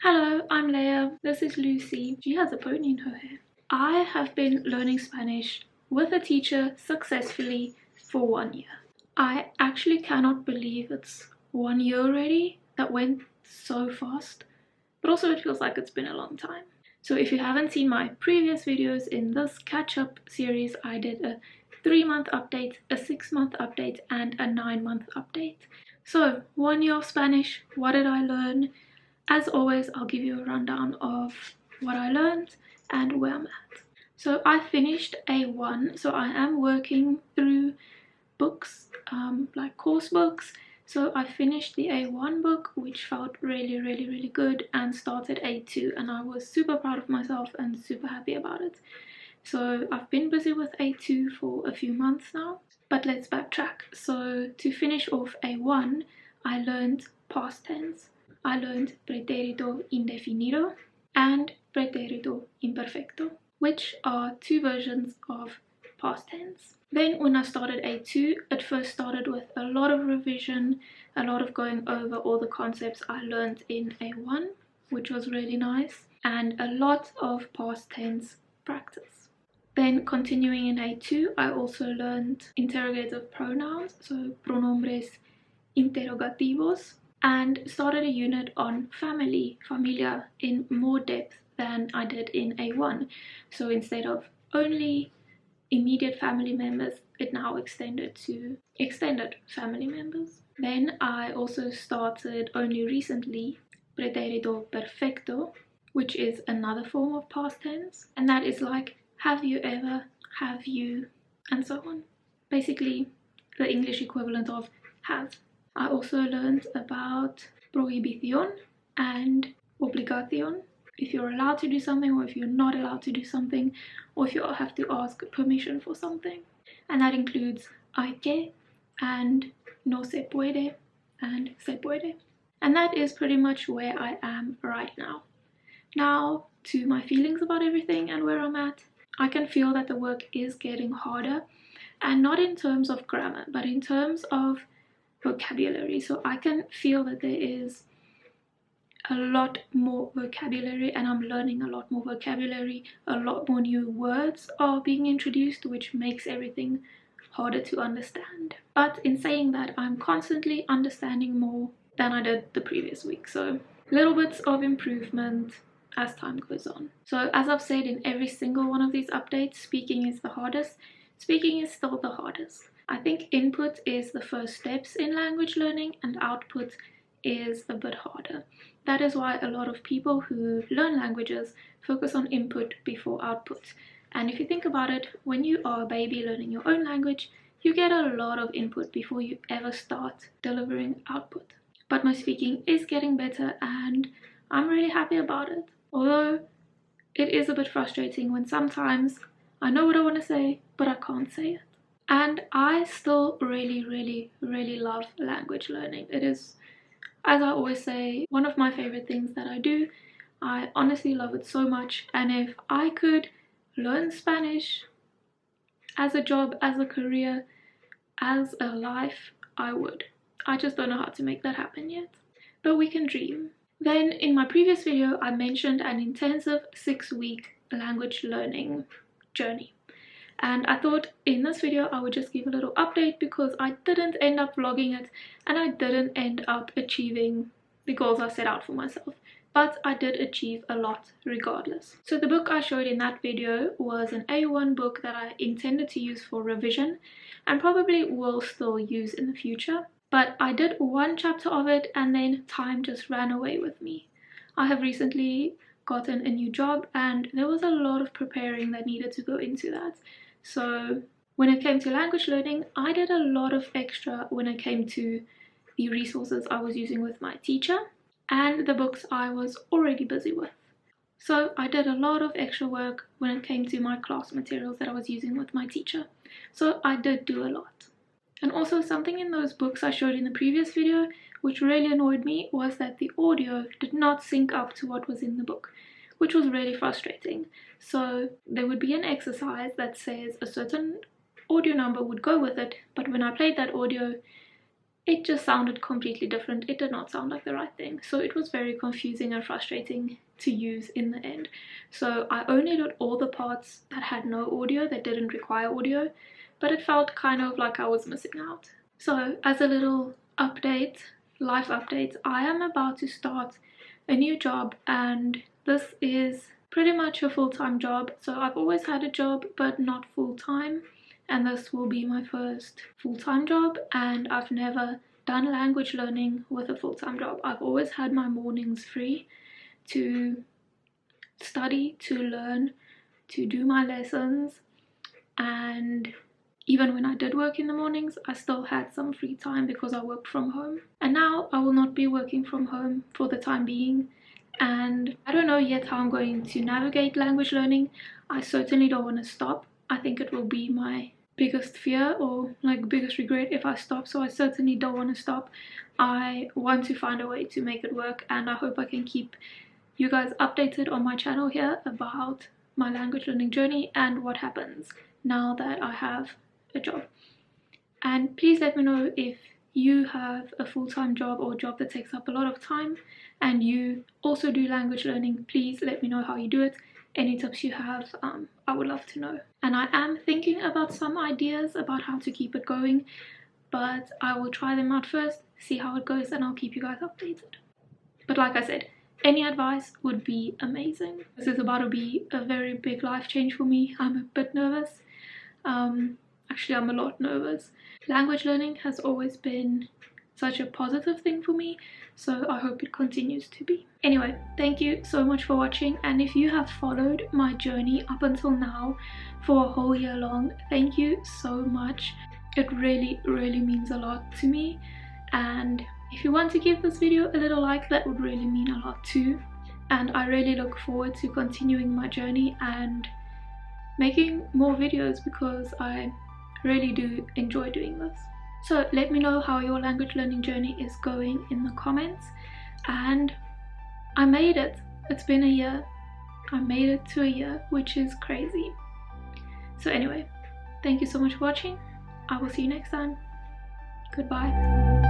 Hello, I'm Laia. This is Lucy. She has a pony in her hair. I have been learning Spanish with a teacher successfully for 1 year. I actually cannot believe it's 1 year already. That went so fast. But also it feels like it's been a long time. So if you haven't seen my previous videos in this catch-up series, I did a 3-month update, a 6-month update, and a 9-month update. So 1 year of Spanish, what did I learn? As always, I'll give you a rundown of what I learned and where I'm at. So I finished A1, so I am working through books, like course books. So I finished the A1 book, which felt really good, and started A2, and I was super proud of myself and super happy about it. So I've been busy with A2 for a few months now, but let's backtrack. So to finish off A1, I learned past tense. I learned pretérito indefinido and pretérito imperfecto, which are two versions of past tense. Then when I started A2, it first started with a lot of revision, a lot of going over all the concepts I learned in A1, which was really nice, and a lot of past tense practice. Then continuing in A2, I also learned interrogative pronouns, so pronombres interrogativos, and started a unit on familia, in more depth than I did in A1. So instead of only immediate family members, it now extended to extended family members. Then I also started only recently pretérito perfecto, which is another form of past tense, and that is like have you ever, have you, and so on. Basically the English equivalent of have. I also learned about prohibición and obligación, if you're allowed to do something or if you're not allowed to do something, or if you have to ask permission for something. And that includes hay que and no se puede and se puede. And that is pretty much where I am right now. Now to my feelings about everything and where I'm at. I can feel that the work is getting harder, and not in terms of grammar, but in terms of vocabulary. So I can feel that there is a lot more vocabulary, and I'm learning a lot more vocabulary. A lot more new words are being introduced, which makes everything harder to understand. But in saying that, I'm constantly understanding more than I did the previous week, so little bits of improvement as time goes on. So as I've said in every single one of these updates, speaking is the hardest. Speaking is still the hardest. I think input is the first steps in language learning, and output is a bit harder. That is why a lot of people who learn languages focus on input before output. And if you think about it, when you are a baby learning your own language, you get a lot of input before you ever start delivering output. But my speaking is getting better, and I'm really happy about it. Although it is a bit frustrating when sometimes I know what I want to say, but I can't say it. And I still really love language learning. It is, as I always say, one of my favorite things that I do. I honestly love it so much, and if I could learn Spanish as a job, as a career, as a life, I would. I just don't know how to make that happen yet, but we can dream. Then in my previous video I mentioned an intensive 6-week language learning journey. And I thought in this video I would just give a little update, because I didn't end up vlogging it and I didn't end up achieving the goals I set out for myself. But I did achieve a lot regardless. So the book I showed in that video was an A1 book that I intended to use for revision and probably will still use in the future. But I did one chapter of it and then time just ran away with me. I have recently gotten a new job and there was a lot of preparing that needed to go into that. So when it came to language learning, I did a lot of extra when it came to the resources I was using with my teacher and the books I was already busy with. So I did a lot of extra work when it came to my class materials that I was using with my teacher. So I did do a lot. And also something in those books I showed in the previous video which really annoyed me was that the audio did not sync up to what was in the book, which was really frustrating. So there would be an exercise that says a certain audio number would go with it, but when I played that audio, it just sounded completely different. It did not sound like the right thing. So it was very confusing and frustrating to use in the end. So I only did all the parts that had no audio, that didn't require audio, but it felt kind of like I was missing out. So as a little update, life update, I am about to start a new job, and this is pretty much a full-time job. So I've always had a job, but not full-time, and this will be my first full-time job, and I've never done language learning with a full-time job. I've always had my mornings free to study, to learn, to do my lessons, and even when I did work in the mornings, I still had some free time because I worked from home. And now I will not be working from home for the time being, and I don't know yet how I'm going to navigate language learning. I certainly don't want to stop. I think it will be my biggest fear, or like biggest regret, if I stop. So I certainly don't want to stop. I want to find a way to make it work, and I hope I can keep you guys updated on my channel here about my language learning journey and what happens now that I have a job. And please let me know if you have a full-time job or a job that takes up a lot of time and you also do language learning. Please let me know how you do it. Any tips you have, I would love to know. And I am thinking about some ideas about how to keep it going, but I will try them out first, see how it goes, and I'll keep you guys updated. But like I said, any advice would be amazing. This is about to be a very big life change for me. I'm a bit nervous. Actually, I'm a lot nervous. Language learning has always been such a positive thing for me, so I hope it continues to be. Anyway, thank you so much for watching, and if you have followed my journey up until now for a whole year long, thank you so much. It really means a lot to me, and if you want to give this video a little like, that would really mean a lot too. And I really look forward to continuing my journey and making more videos because I really do enjoy doing this. So let me know how your language learning journey is going in the comments. And I made it. It's been a year. I made it to a year, which is crazy. So anyway, thank you so much for watching. I will see you next time. Goodbye.